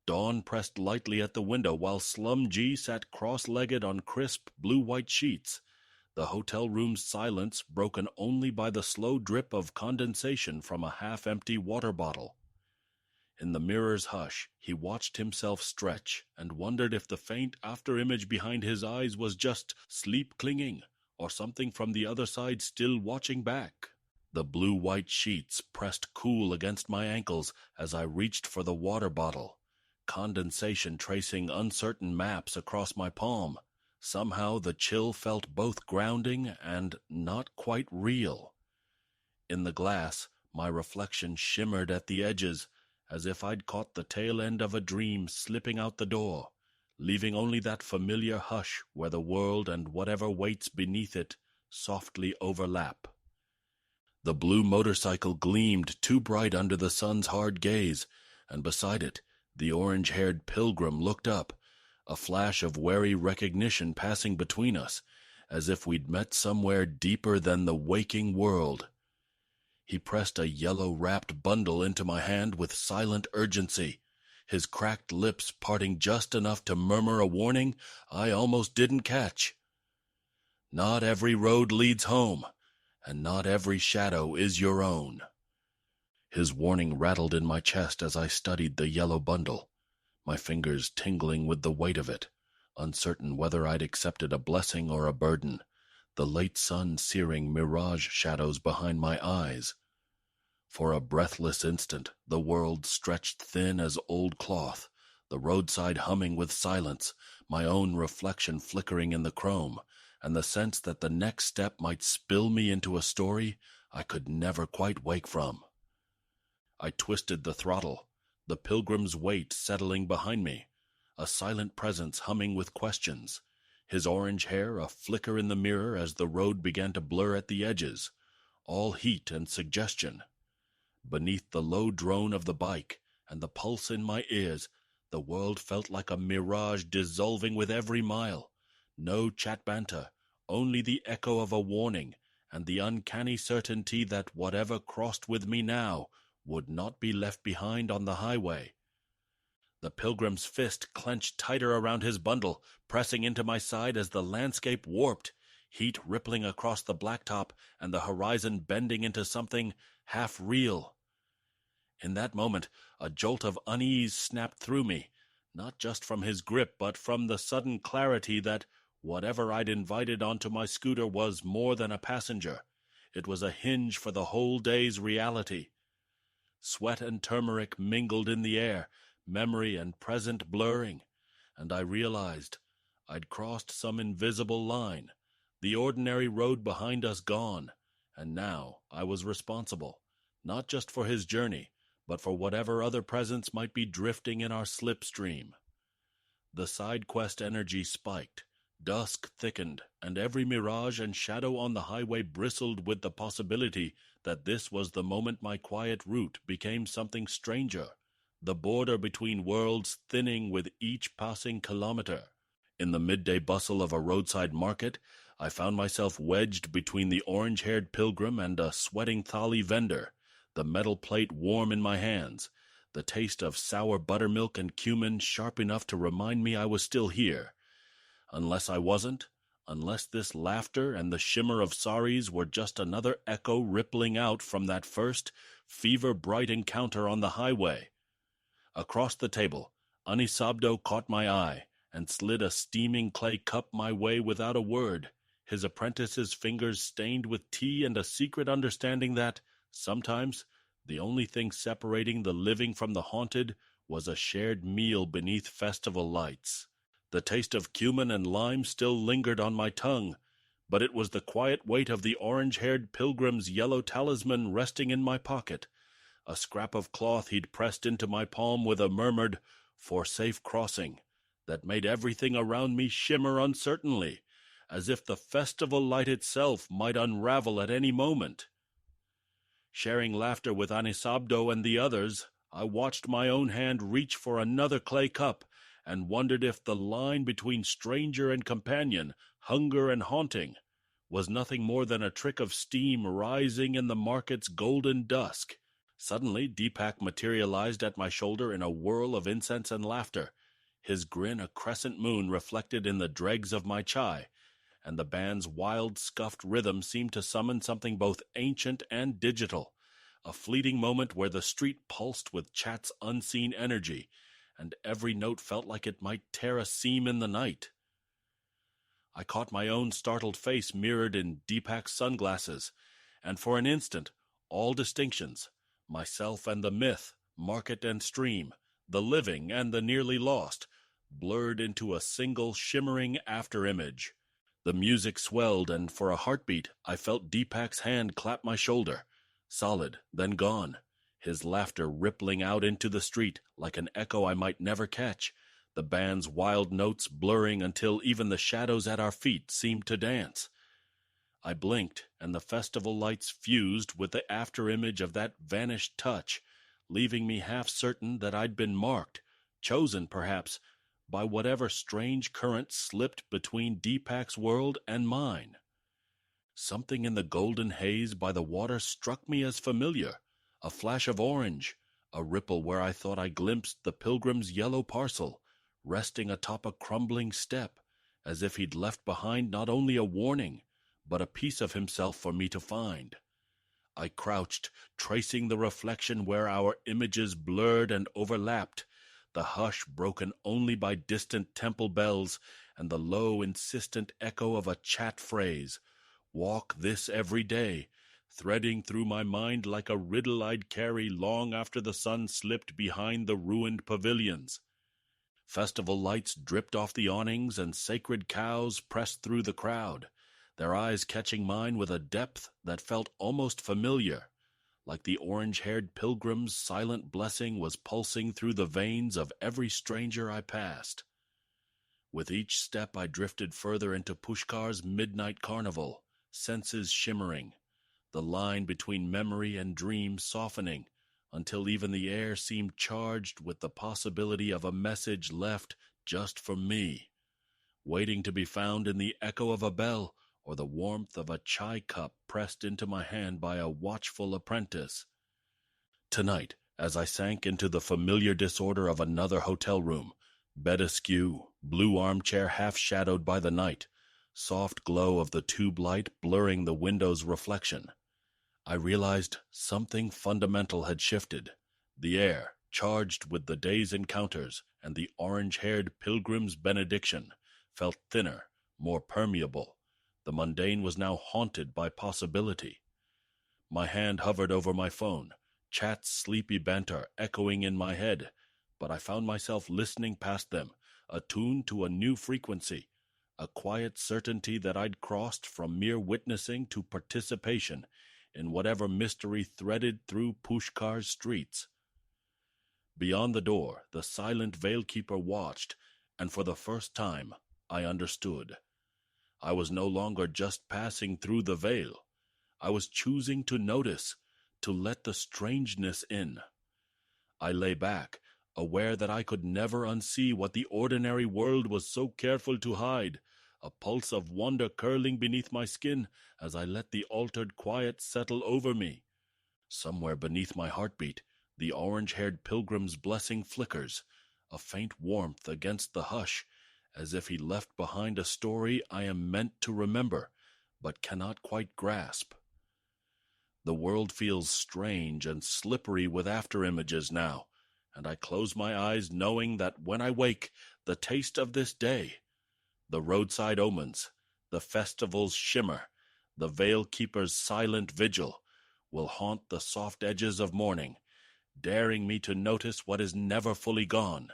Dawn pressed lightly at the window while SlumG sat cross-legged on crisp blue-white sheets. The hotel room's silence broken only by the slow drip of condensation from a half-empty water bottle. In the mirror's hush, he watched himself stretch and wondered if the faint afterimage behind his eyes was just sleep clinging or something from the other side still watching back. The blue-white sheets pressed cool against my ankles as I reached for the water bottle, condensation tracing uncertain maps across my palm. Somehow the chill felt both grounding and not quite real. In the glass, my reflection shimmered at the edges, as if I'd caught the tail end of a dream slipping out the door, leaving only that familiar hush where the world and whatever waits beneath it softly overlap. The blue motorcycle gleamed too bright under the sun's hard gaze, and beside it, the orange-haired Pilgrim looked up, a flash of wary recognition passing between us, as if we'd met somewhere deeper than the waking world. He pressed a yellow-wrapped bundle into my hand with silent urgency, his cracked lips parting just enough to murmur a warning I almost didn't catch. Not every road leads home, and not every shadow is your own. His warning rattled in my chest as I studied the yellow bundle, my fingers tingling with the weight of it, uncertain whether I'd accepted a blessing or a burden, the late sun searing mirage shadows behind my eyes. For a breathless instant, the world stretched thin as old cloth, the roadside humming with silence, my own reflection flickering in the chrome, and the sense that the next step might spill me into a story I could never quite wake from. I twisted the throttle, the Pilgrim's weight settling behind me, a silent presence humming with questions, his orange hair a flicker in the mirror as the road began to blur at the edges, all heat and suggestion. Beneath the low drone of the bike and the pulse in my ears, the world felt like a mirage dissolving with every mile. No chat banter, only the echo of a warning and the uncanny certainty that whatever crossed with me now would not be left behind on the highway. The Pilgrim's fist clenched tighter around his bundle, pressing into my side as the landscape warped, heat rippling across the blacktop and the horizon bending into something half real. In that moment, a jolt of unease snapped through me, not just from his grip, but from the sudden clarity that whatever I'd invited onto my scooter was more than a passenger. It was a hinge for the whole day's reality. Sweat and turmeric mingled in the air, memory and present blurring, and I realized I'd crossed some invisible line, the ordinary road behind us gone, and now I was responsible, not just for his journey, but for whatever other presence might be drifting in our slipstream. The side quest energy spiked, dusk thickened, and every mirage and shadow on the highway bristled with the possibility that this was the moment my quiet route became something stranger, the border between worlds thinning with each passing kilometer. In the midday bustle of a roadside market, I found myself wedged between the orange-haired Pilgrim and a sweating thali vendor, the metal plate warm in my hands, the taste of sour buttermilk and cumin sharp enough to remind me I was still here. Unless I wasn't, unless this laughter and the shimmer of saris were just another echo rippling out from that first, fever-bright encounter on the highway. Across the table, Anisabdo caught my eye and slid a steaming clay cup my way without a word, his apprentice's fingers stained with tea and a secret understanding that, sometimes, the only thing separating the living from the haunted was a shared meal beneath festival lights. The taste of cumin and lime still lingered on my tongue, but it was the quiet weight of the orange-haired Pilgrim's yellow talisman resting in my pocket, a scrap of cloth he'd pressed into my palm with a murmured, "For safe crossing," that made everything around me shimmer uncertainly, as if the festival light itself might unravel at any moment. Sharing laughter with Anisabdo and the others, I watched my own hand reach for another clay cup and wondered if the line between stranger and companion, hunger and haunting, was nothing more than a trick of steam rising in the market's golden dusk, Suddenly, Deepak materialized at my shoulder in a whirl of incense and laughter, his grin a crescent moon reflected in the dregs of my chai, and the band's wild, scuffed rhythm seemed to summon something both ancient and digital, a fleeting moment where the street pulsed with chat's unseen energy, and every note felt like it might tear a seam in the night. I caught my own startled face mirrored in Deepak's sunglasses, and for an instant, all distinctions, myself and the myth, market and stream, the living and the nearly lost, blurred into a single shimmering afterimage. The music swelled, and for a heartbeat, I felt Deepak's hand clap my shoulder, solid, then gone, his laughter rippling out into the street like an echo I might never catch, the band's wild notes blurring until even the shadows at our feet seemed to dance. I blinked, and the festival lights fused with the afterimage of that vanished touch, leaving me half certain that I'd been marked, chosen perhaps, by whatever strange current slipped between Deepak's world and mine. Something in the golden haze by the water struck me as familiar, a flash of orange, a ripple where I thought I glimpsed the Pilgrim's yellow parcel, resting atop a crumbling step, as if he'd left behind not only a warning, but a piece of himself for me to find. I crouched, tracing the reflection where our images blurred and overlapped, the hush broken only by distant temple bells and the low, insistent echo of a chat phrase, "Walk this every day," threading through my mind like a riddle I'd carry long after the sun slipped behind the ruined pavilions. Festival lights dripped off the awnings and sacred cows pressed through the crowd, their eyes catching mine with a depth that felt almost familiar, like the orange-haired pilgrim's silent blessing was pulsing through the veins of every stranger I passed. With each step I drifted further into Pushkar's midnight carnival, senses shimmering, the line between memory and dream softening, until even the air seemed charged with the possibility of a message left just for me, waiting to be found in the echo of a bell or the warmth of a chai cup pressed into my hand by a watchful apprentice. Tonight, as I sank into the familiar disorder of another hotel room, bed askew, blue armchair half-shadowed by the night, soft glow of the tube light blurring the window's reflection, I realized something fundamental had shifted. The air, charged with the day's encounters and the orange-haired pilgrim's benediction, felt thinner, more permeable. The mundane was now haunted by possibility. My hand hovered over my phone, chat's sleepy banter echoing in my head, but I found myself listening past them, attuned to a new frequency, a quiet certainty that I'd crossed from mere witnessing to participation in whatever mystery threaded through Pushkar's streets. Beyond the door, the silent veilkeeper watched, and for the first time, I understood. I was no longer just passing through the veil. I was choosing to notice, to let the strangeness in. I lay back, aware that I could never unsee what the ordinary world was so careful to hide, a pulse of wonder curling beneath my skin as I let the altered quiet settle over me. Somewhere beneath my heartbeat, the orange-haired pilgrim's blessing flickers, a faint warmth against the hush, as if he left behind a story I am meant to remember, but cannot quite grasp. The world feels strange and slippery with afterimages now, and I close my eyes knowing that when I wake, the taste of this day, the roadside omens, the festival's shimmer, the veil-keeper's silent vigil, will haunt the soft edges of morning, daring me to notice what is never fully gone.